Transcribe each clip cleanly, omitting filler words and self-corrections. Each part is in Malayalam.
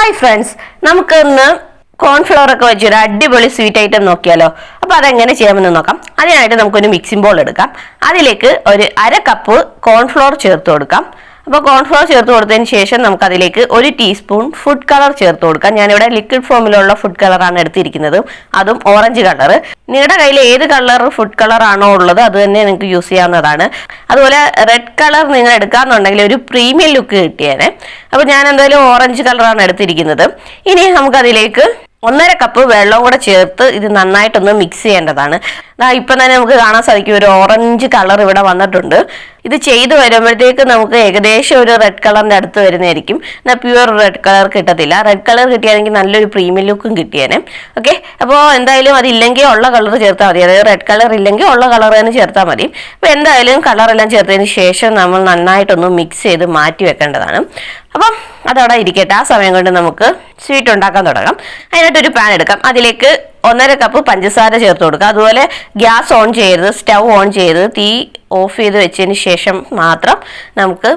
ഹായ് ഫ്രണ്ട്സ്, നമുക്കിന്ന് കോൺഫ്ലവർ ഒക്കെ വെച്ചൊരു അടിപൊളി സ്വീറ്റ് ഐറ്റം നോക്കിയാലോ. അപ്പോൾ അതെങ്ങനെ ചെയ്യാമെന്ന് നോക്കാം. അതിനായിട്ട് നമുക്കൊരു മിക്സിംഗ് ബോൾ എടുക്കാം. അതിലേക്ക് ഒരു 1/2 കപ്പ് കോൺഫ്ലവർ ചേർത്ത് കൊടുക്കാം. അപ്പോൾ കോൺഫ്ലവർ ചേർത്ത് കൊടുത്തതിന് ശേഷം നമുക്കതിലേക്ക് 1 ടീസ്പൂൺ ഫുഡ് കളർ ചേർത്ത് കൊടുക്കാം. ഞാനിവിടെ ലിക്വിഡ് ഫോമിലുള്ള ഫുഡ് കളറാണ് എടുത്തിരിക്കുന്നത്, അതും ഓറഞ്ച് കളർ. നിങ്ങളുടെ കയ്യിൽ ഏത് കളർ ഫുഡ് കളർ ആണോ ഉള്ളത് അത് തന്നെ നിങ്ങൾക്ക് യൂസ് ചെയ്യാവുന്നതാണ്. അതുപോലെ റെഡ് കളർ നിങ്ങൾ എടുക്കാന്നുണ്ടെങ്കിൽ ഒരു പ്രീമിയം ലുക്ക് കിട്ടിയേനെ. അപ്പോൾ ഞാൻ എന്തായാലും ഓറഞ്ച് കളറാണ് എടുത്തിരിക്കുന്നത്. ഇനി നമുക്കതിലേക്ക് 1/2 കപ്പ് വെള്ളവും കൂടെ ചേർത്ത് ഇത് നന്നായിട്ടൊന്ന് മിക്സ് ചെയ്യേണ്ടതാണ്. ഇപ്പം തന്നെ നമുക്ക് കാണാൻ സാധിക്കും ഒരു ഓറഞ്ച് കളർ ഇവിടെ വന്നിട്ടുണ്ട്. ഇത് ചെയ്ത് വരുമ്പോഴത്തേക്ക് നമുക്ക് ഏകദേശം ഒരു റെഡ് കളറിൻ്റെ അടുത്ത് വരുന്നതായിരിക്കും. എന്നാൽ പ്യുവർ റെഡ് കളർ കിട്ടത്തില്ല. റെഡ് കളർ കിട്ടിയാണെങ്കിൽ നല്ലൊരു പ്രീമിയം ലുക്കും കിട്ടിയേനെ. ഓക്കെ, അപ്പോൾ എന്തായാലും അതില്ലെങ്കിൽ ഉള്ള കളർ ചേർത്താൽ മതി. അതായത് റെഡ് കളർ ഇല്ലെങ്കിൽ ഉള്ള കളർ തന്നെ ചേർത്താൽ മതി. അപ്പോൾ എന്തായാലും കളറെല്ലാം ചേർത്തതിന് ശേഷം നമ്മൾ നന്നായിട്ടൊന്ന് മിക്സ് ചെയ്ത് മാറ്റി വെക്കേണ്ടതാണ്. അപ്പം അതവിടെ ഇരിക്കട്ടെ. ആ സമയം കൊണ്ട് നമുക്ക് സ്വീറ്റ് ഉണ്ടാക്കാൻ തുടങ്ങാം. അതിനായിട്ടൊരു പാൻ എടുക്കാം. അതിലേക്ക് 1/2 കപ്പ് പഞ്ചസാര ചേർത്ത് കൊടുക്കുക. അതുപോലെ ഗ്യാസ് ഓൺ ചെയ്യരുത്, സ്റ്റൗ ഓൺ ചെയ്ത് തീ ഓഫ് ചെയ്ത് വെച്ചതിന് ശേഷം മാത്രം നമുക്ക്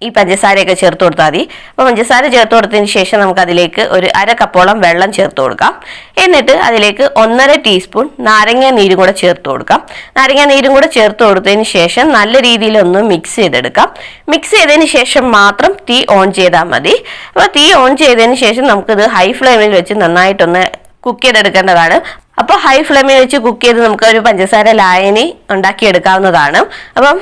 ഈ പഞ്ചസാരയൊക്കെ ചേർത്ത് കൊടുത്താൽ മതി. അപ്പോൾ പഞ്ചസാര ചേർത്ത് കൊടുത്തതിന് ശേഷം നമുക്ക് അതിലേക്ക് ഒരു 1/2 കപ്പോളം വെള്ളം ചേർത്ത് കൊടുക്കാം. എന്നിട്ട് അതിലേക്ക് 1/2 ടീസ്പൂൺ നാരങ്ങ നീരും കൂടെ ചേർത്ത് കൊടുക്കാം. നാരങ്ങ നീരും കൂടെ ചേർത്ത് കൊടുത്തതിന് ശേഷം നല്ല രീതിയിൽ ഒന്ന് മിക്സ് ചെയ്തെടുക്കാം. മിക്സ് ചെയ്തതിന് ശേഷം മാത്രം തീ ഓൺ ചെയ്താൽ മതി. അപ്പോൾ തീ ഓൺ ചെയ്തതിന് ശേഷം നമുക്കിത് ഹൈ ഫ്ലെയിമിൽ വെച്ച് നന്നായിട്ടൊന്ന് കുക്ക് ചെയ്തെടുക്കേണ്ടതാണ്. അപ്പോൾ ഹൈ ഫ്ലെയിമിൽ വെച്ച് കുക്ക് ചെയ്ത് നമുക്ക് ഒരു പഞ്ചസാര ലായനി ഉണ്ടാക്കിയെടുക്കാവുന്നതാണ്. അപ്പം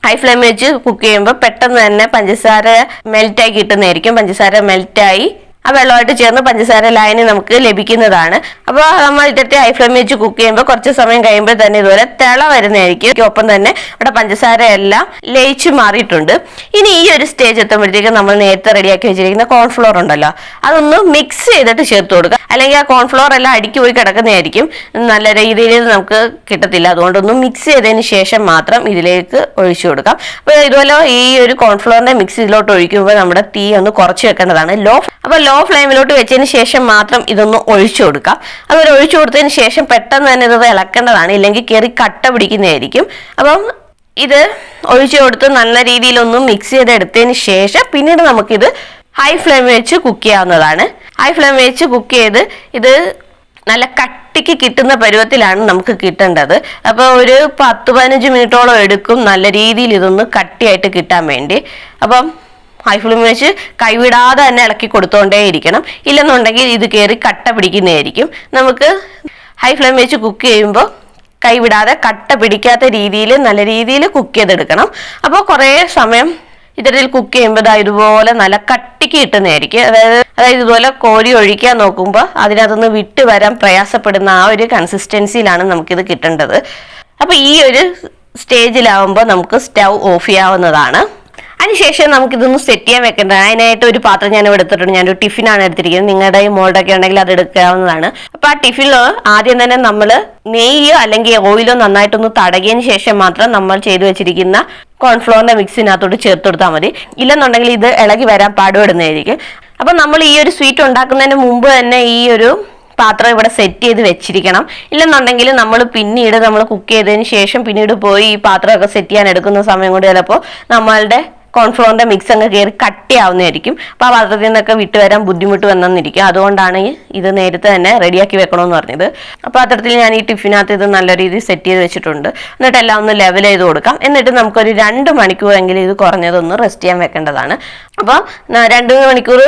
ഹൈ ഫ്ലെയിമിൽ വെച്ച് കുക്ക് ചെയ്യുമ്പോൾ പെട്ടെന്ന് തന്നെ പഞ്ചസാര മെൽറ്റായി കിട്ടുന്നതായിരിക്കും. പഞ്ചസാര മെൽറ്റായി ആ വെള്ളമായിട്ട് ചേർന്ന് പഞ്ചസാര ലായനി നമുക്ക് ലഭിക്കുന്നതാണ്. അപ്പോൾ നമ്മൾ ഇടത്തെ ഹൈ ഫ്ലെയിമിൽ വെച്ച് കുക്ക് ചെയ്യുമ്പോൾ കുറച്ച് സമയം കഴിയുമ്പോൾ തന്നെ ഇതുപോലെ തിള വരുന്നതായിരിക്കും. ഒപ്പം തന്നെ ഇവിടെ പഞ്ചസാര എല്ലാം ലയിച്ച് മാറിയിട്ടുണ്ട്. ഇനി ഈ ഒരു സ്റ്റേജ് എത്തുമ്പോഴത്തേക്കും നമ്മൾ നേരത്തെ റെഡിയാക്കി വെച്ചിരിക്കുന്ന കോൺഫ്ലോർ ഉണ്ടല്ലോ, അതൊന്ന് മിക്സ് ചെയ്തിട്ട് ചേർത്ത് കൊടുക്കുക. അല്ലെങ്കിൽ ആ കോൺഫ്ലോർ എല്ലാം അടിക്ക് പോയി കിടക്കുന്നതായിരിക്കും, നല്ല രീതിയിൽ നമുക്ക് കിട്ടത്തില്ല. അതുകൊണ്ടൊന്ന് മിക്സ് ചെയ്തതിന് ശേഷം മാത്രം ഇതിലേക്ക് ഒഴിച്ചു കൊടുക്കാം. അപ്പോൾ ഇതുപോലെ ഈ ഒരു കോൺഫ്ലോറിന്റെ മിക്സ് ഇതിലോട്ട് ഒഴിക്കുമ്പോൾ നമ്മുടെ തീ ഒന്ന് കുറച്ച് വെക്കേണ്ടതാണ്. ലോ ഫ്ലെയിമിലോട്ട് വെച്ചതിന് ശേഷം മാത്രം ഇതൊന്ന് ഒഴിച്ചു കൊടുക്കാം. അതുപോലെ ഒഴിച്ചു കൊടുത്തതിന് ശേഷം പെട്ടെന്ന് തന്നെ ഇത് ഇളക്കേണ്ടതാണ്, ഇല്ലെങ്കിൽ കയറി കട്ട പിടിക്കുന്നതായിരിക്കും. അപ്പം ഇത് ഒഴിച്ചു കൊടുത്ത് നല്ല രീതിയിലൊന്ന് മിക്സ് ചെയ്തെടുത്തതിന് ശേഷം പിന്നീട് നമുക്കിത് ഹൈ ഫ്ലെയിമിൽ വെച്ച് കുക്ക് ചെയ്യാവുന്നതാണ്. ഹൈ ഫ്ലെയിമിൽ വെച്ച് കുക്ക് ചെയ്ത് ഇത് നല്ല കട്ടിക്ക് കിട്ടുന്ന പരുവത്തിലാണ് നമുക്ക് കിട്ടേണ്ടത്. അപ്പോൾ ഒരു 10-15 മിനിറ്റോളം എടുക്കും നല്ല രീതിയിൽ ഇതൊന്ന് കട്ടിയായിട്ട് കിട്ടാൻ വേണ്ടി. അപ്പം ഹൈ ഫ്ലെയിമിൽ വെച്ച് കൈവിടാതെ തന്നെ ഇളക്കി കൊടുത്തോണ്ടേ ഇരിക്കണം, ഇല്ലെന്നുണ്ടെങ്കിൽ ഇത് കയറി കട്ട പിടിക്കുന്നതായിരിക്കും. നമുക്ക് ഹൈ ഫ്ലെയിമിൽ വെച്ച് കുക്ക് ചെയ്യുമ്പോൾ കൈവിടാതെ കട്ട പിടിക്കാത്ത രീതിയിൽ നല്ല രീതിയിൽ കുക്ക് ചെയ്തെടുക്കണം. അപ്പോൾ കുറേ സമയം ഇത്തരത്തിൽ കുക്ക് ചെയ്യുമ്പോൾ ഇതുപോലെ നല്ല കട്ടിക്ക് കിട്ടുന്നതായിരിക്കും. അതായത് ഇതുപോലെ കോരി ഒഴിക്കാൻ നോക്കുമ്പോൾ അതിനകത്തുനിന്ന് വിട്ട് വരാൻ പ്രയാസപ്പെടുന്ന ആ ഒരു കൺസിസ്റ്റൻസിയിലാണ് നമുക്കിത് കിട്ടേണ്ടത്. അപ്പോൾ ഈ ഒരു സ്റ്റേജിലാവുമ്പോൾ നമുക്ക് സ്റ്റൗ ഓഫ് ചെയ്യാവുന്നതാണ്. അതിനുശേഷം നമുക്കിതൊന്ന് സെറ്റ് ചെയ്യാൻ വെക്കേണ്ടതാണ്. അതിനായിട്ട് ഒരു പാത്രം ഞാൻ എടുത്തിട്ടുണ്ട്. ഞാനൊരു ടിഫിനാണ് എടുത്തിരിക്കുന്നത്. നിങ്ങളുടെ മോൾഡൊക്കെ ഉണ്ടെങ്കിൽ അത് എടുക്കാവുന്നതാണ്. അപ്പോൾ ആ ടിഫിനിൽ ആദ്യം തന്നെ നമ്മൾ നെയ്യോ അല്ലെങ്കിൽ ഓയിലോ നന്നായിട്ടൊന്ന് തടകിയതിന് ശേഷം മാത്രം നമ്മൾ ചെയ്തു വെച്ചിരിക്കുന്ന കോൺഫ്ലോറിന്റെ മിക്സിനകത്തോട്ട് ചേർത്ത് കൊടുത്താൽ മതി. ഇല്ലെന്നുണ്ടെങ്കിൽ ഇത് ഇളകി വരാൻ പാടുപെടുന്നതായിരിക്കും. അപ്പം നമ്മൾ ഈ ഒരു സ്വീറ്റ് ഉണ്ടാക്കുന്നതിന് മുമ്പ് തന്നെ ഈ ഒരു പാത്രം ഇവിടെ സെറ്റ് ചെയ്ത് വെച്ചിരിക്കണം. ഇല്ലെന്നുണ്ടെങ്കിൽ നമ്മൾ പിന്നീട് നമ്മൾ കുക്ക് ചെയ്തതിന് ശേഷം പിന്നീട് പോയി ഈ പാത്രമൊക്കെ സെറ്റ് ചെയ്യാൻ എടുക്കുന്ന സമയം കൊണ്ട് ചിലപ്പോൾ നമ്മളുടെ കോൺഫ്ലോറിന്റെ മിക്സ് അങ്ങ് കയറി കട്ടിയാവുന്നതായിരിക്കും. അപ്പോൾ ആ പാത്രത്തിൽ നിന്നൊക്കെ വിട്ട് വരാൻ ബുദ്ധിമുട്ട് വന്നെന്നിരിക്കും. അതുകൊണ്ടാണ് ഇത് നേരത്തെ തന്നെ റെഡിയാക്കി വെക്കണമെന്ന് പറഞ്ഞത്. അപ്പോൾ പാത്രത്തിൽ ഞാൻ ഈ ടിഫിനകത്ത് ഇത് നല്ല രീതിയിൽ സെറ്റ് ചെയ്ത് വെച്ചിട്ടുണ്ട്. എന്നിട്ട് എല്ലാം ഒന്ന് ലെവൽ ചെയ്ത് കൊടുക്കാം. എന്നിട്ട് നമുക്കൊരു 2 മണിക്കൂറെങ്കിലും ഇത് കുറഞ്ഞതൊന്ന് റെസ്റ്റ് ചെയ്യാൻ വെക്കേണ്ടതാണ്. അപ്പോൾ 2 മണിക്കൂർ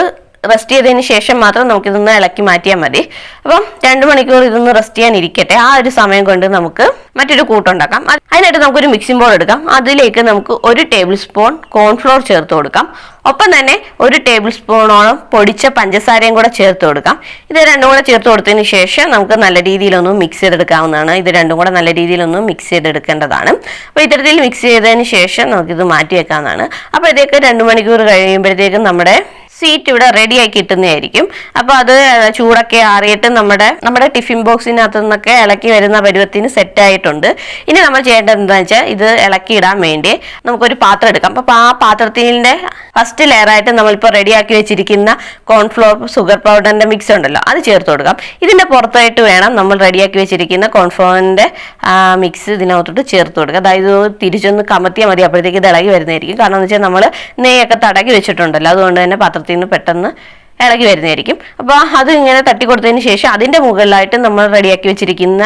റെസ്റ്റ് ചെയ്തതിന് ശേഷം മാത്രം നമുക്കിതൊന്ന് ഇളക്കി മാറ്റിയാൽ മതി. അപ്പം 2 മണിക്കൂർ ഇതൊന്ന് റെസ്റ്റ് ചെയ്യാൻ ഇരിക്കട്ടെ. ആ ഒരു സമയം കൊണ്ട് നമുക്ക് മറ്റൊരു കൂട്ടുണ്ടാക്കാം. അതിനായിട്ട് നമുക്കൊരു മിക്സിംഗ് ബോൾ എടുക്കാം. അതിലേക്ക് നമുക്ക് 1 ടേബിൾ സ്പൂൺ കോൺഫ്ലോർ ചേർത്ത് കൊടുക്കാം. ഒപ്പം തന്നെ 1 ടേബിൾ സ്പൂണോളം പൊടിച്ച പഞ്ചസാരയും കൂടെ ചേർത്ത് കൊടുക്കാം. ഇത് രണ്ടും കൂടെ ചേർത്ത് കൊടുത്തതിന് ശേഷം നമുക്ക് നല്ല രീതിയിലൊന്ന് മിക്സ് ചെയ്തെടുക്കാവുന്നതാണ്. ഇത് രണ്ടും കൂടെ നല്ല രീതിയിലൊന്ന് മിക്സ് ചെയ്തെടുക്കേണ്ടതാണ്. അപ്പോൾ ഇത്തരത്തിൽ മിക്സ് ചെയ്തതിന് ശേഷം നമുക്കിത് മാറ്റി വെക്കാവുന്നതാണ്. അപ്പോൾ ഇതൊക്കെ 2 മണിക്കൂർ കഴിയുമ്പോഴത്തേക്കും നമ്മുടെ സ്വീറ്റ് ഇവിടെ റെഡിയായി കിട്ടുന്നതായിരിക്കും. അപ്പോൾ അത് ചൂടൊക്കെ ആറിയിട്ട് നമ്മുടെ ടിഫിൻ ബോക്സിനകത്തു നിന്നൊക്കെ ഇളക്കി വരുന്ന പരുവത്തിന് സെറ്റായിട്ടുണ്ട്. ഇനി നമ്മൾ ചെയ്യേണ്ടത് എന്താണെന്ന് വെച്ചാൽ ഇത് ഇളക്കി ഇടാൻ വേണ്ടി നമുക്കൊരു പാത്രം എടുക്കാം. അപ്പോൾ ആ പാത്രത്തിൻ്റെ ഫസ്റ്റ് ലെയറായിട്ട് നമ്മളിപ്പോൾ റെഡിയാക്കി വെച്ചിരിക്കുന്ന കോൺഫ്ലോർ ഷുഗർ പൗഡറിൻ്റെ മിക്സ് ഉണ്ടല്ലോ അത് ചേർത്ത് കൊടുക്കാം. ഇതിൻ്റെ പുറത്തായിട്ട് വേണം നമ്മൾ റെഡിയാക്കി വെച്ചിരിക്കുന്ന കോൺഫ്ലോറിൻ്റെ മിക്സ് ഇതിനകത്തോട്ട് ചേർത്ത് കൊടുക്കുക. അതായത് തിരിച്ചൊന്ന് കമത്തിയാൽ മതി, അപ്പോഴത്തേക്ക് ഇത് ഇളകി വരുന്നതായിരിക്കും. കാരണം എന്ന് വെച്ചാൽ നമ്മൾ നെയ്യൊക്കെ തടകി വെച്ചിട്ടുണ്ടല്ലോ, അതുകൊണ്ട് തന്നെ പാത്രത്തിൽ നിന്ന് പെട്ടെന്ന് ഇളകി വരുന്നതായിരിക്കും. അപ്പോൾ അത് ഇങ്ങനെ തട്ടി കൊടുത്തതിന് ശേഷം അതിൻ്റെ മുകളിലായിട്ട് നമ്മൾ റെഡിയാക്കി വെച്ചിരിക്കുന്ന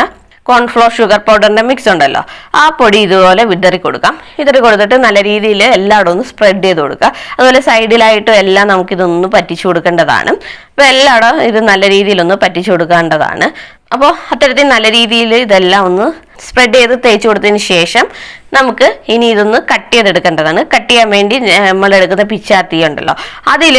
കോൺഫ്ലോർ ഷുഗർ പൗഡറിൻ്റെ മിക്സ് ഉണ്ടല്ലോ, ആ പൊടി ഇതുപോലെ വിതറി കൊടുക്കാം. വിതറി കൊടുത്തിട്ട് നല്ല രീതിയിൽ എല്ലായിടും ഒന്ന് സ്പ്രെഡ് ചെയ്ത് കൊടുക്കുക. അതുപോലെ സൈഡിലായിട്ടും എല്ലാം നമുക്കിതൊന്ന് പറ്റിച്ചു കൊടുക്കേണ്ടതാണ്. അപ്പോൾ എല്ലായിടും ഇത് നല്ല രീതിയിലൊന്ന് പറ്റിച്ചു കൊടുക്കേണ്ടതാണ്. അപ്പോൾ അത്തരത്തിൽ നല്ല രീതിയിൽ ഇതെല്ലാം ഒന്ന് സ്പ്രെഡ് ചെയ്ത് തേച്ച് കൊടുത്തതിന് ശേഷം നമുക്ക് ഇനി ഇതൊന്ന് കട്ട് ചെയ്തെടുക്കേണ്ടതാണ്. കട്ട് ചെയ്യാൻ വേണ്ടി നമ്മൾ എടുക്കുന്ന പിച്ചാത്തി ഉണ്ടല്ലോ, അതിൽ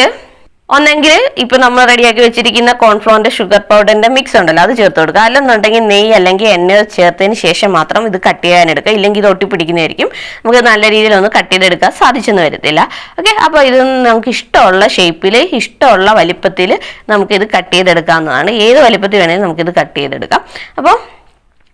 ഒന്നെങ്കിൽ ഇപ്പം നമ്മൾ റെഡിയാക്കി വെച്ചിരിക്കുന്ന കോൺഫ്ലോറിൻ്റെ ഷുഗർ പൗഡറിൻ്റെ മിക്സ് ഉണ്ടല്ലോ അത് ചേർത്ത് കൊടുക്കുക. അല്ലെന്നുണ്ടെങ്കിൽ നെയ്യ് അല്ലെങ്കിൽ എണ്ണ ചേർത്തതിന് ശേഷം മാത്രം ഇത് കട്ട് ചെയ്യാനെടുക്കുക. ഇല്ലെങ്കിൽ ഇത് ഒട്ടിപ്പിടിക്കുന്നതായിരിക്കും. നമുക്ക് നല്ല രീതിയിൽ ഒന്ന് കട്ട് ചെയ്തെടുക്കാൻ സാധിച്ചെന്ന് വരത്തില്ല. ഓക്കെ, അപ്പോൾ ഇത് നമുക്ക് ഇഷ്ടമുള്ള ഷേപ്പിൽ ഇഷ്ടമുള്ള വലിപ്പത്തിൽ നമുക്കിത് കട്ട് ചെയ്തെടുക്കാവുന്നതാണ്. ഏത് വലിപ്പത്തിൽ വേണമെങ്കിലും നമുക്കിത് കട്ട് ചെയ്തെടുക്കാം. അപ്പോൾ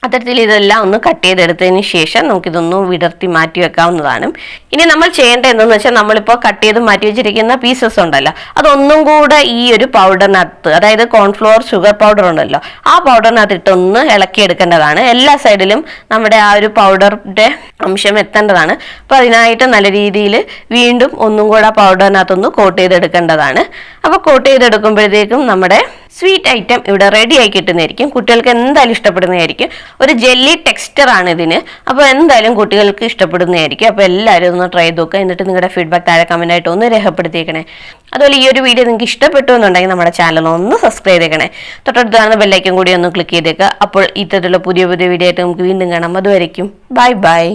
അത്തരത്തിൽ ഇതെല്ലാം ഒന്ന് കട്ട് ചെയ്തെടുത്തതിന് ശേഷം നമുക്കിതൊന്ന് വിടർത്തി മാറ്റി വെക്കാവുന്നതാണ്. ഇനി നമ്മൾ ചെയ്യേണ്ടത് എന്തെന്ന് വെച്ചാൽ നമ്മളിപ്പോൾ കട്ട് ചെയ്ത് മാറ്റി വെച്ചിരിക്കുന്ന പീസസ് ഉണ്ടല്ലോ, അതൊന്നും കൂടെ ഈ ഒരു പൗഡറിനകത്ത്, അതായത് കോൺഫ്ലോർ ഷുഗർ പൗഡർ ഉണ്ടല്ലോ, ആ പൗഡറിനകത്ത് ഇട്ടൊന്ന് ഇളക്കിയെടുക്കേണ്ടതാണ്. എല്ലാ സൈഡിലും നമ്മുടെ ആ ഒരു പൗഡറിൻ്റെ അംശം എത്തേണ്ടതാണ്. അപ്പോൾ അതിനായിട്ട് നല്ല രീതിയിൽ വീണ്ടും ഒന്നും കൂടെ പൗഡറിനകത്തൊന്ന് കോട്ട് ചെയ്തെടുക്കേണ്ടതാണ്. അപ്പോൾ കോട്ട് ചെയ്തെടുക്കുമ്പോഴത്തേക്കും നമ്മുടെ സ്വീറ്റ് ഐറ്റം ഇവിടെ റെഡി ആയി കിട്ടുന്നതായിരിക്കും. കുട്ടികൾക്ക് എന്തായാലും ഇഷ്ടപ്പെടുന്നതായിരിക്കും. ഒരു ജെല്ലി ടെക്സ്ചറാണ് ഇതിന്. അപ്പോൾ എന്തായാലും കുട്ടികൾക്ക് ഇഷ്ടപ്പെടുന്നതായിരിക്കും. അപ്പോൾ എല്ലാവരും ഒന്ന് ട്രൈ ചെയ്ത് നോക്കുക. എന്നിട്ട് നിങ്ങളുടെ ഫീഡ്ബാക്ക് താഴെ കമൻറ്റായിട്ട് ഒന്ന് രേഖപ്പെടുത്തിയേക്കണേ. അതുപോലെ ഈ ഒരു വീഡിയോ നിങ്ങൾക്ക് ഇഷ്ടപ്പെട്ടു എന്നുണ്ടെങ്കിൽ നമ്മുടെ ചാനൽ ഒന്ന് സബ്സ്ക്രൈബ് ചെയ്തേക്കണേ. തൊട്ടടുത്ത് കാണുന്ന ബെല്ലൈക്കൻ കൂടി ഒന്ന് ക്ലിക്ക് ചെയ്തേക്കുക. അപ്പോൾ ഇത്തരത്തിലുള്ള പുതിയ വീഡിയോ ആയിട്ട് നമുക്ക് വീണ്ടും കാണാം. അതുവരയ്ക്കും ബൈ ബൈ.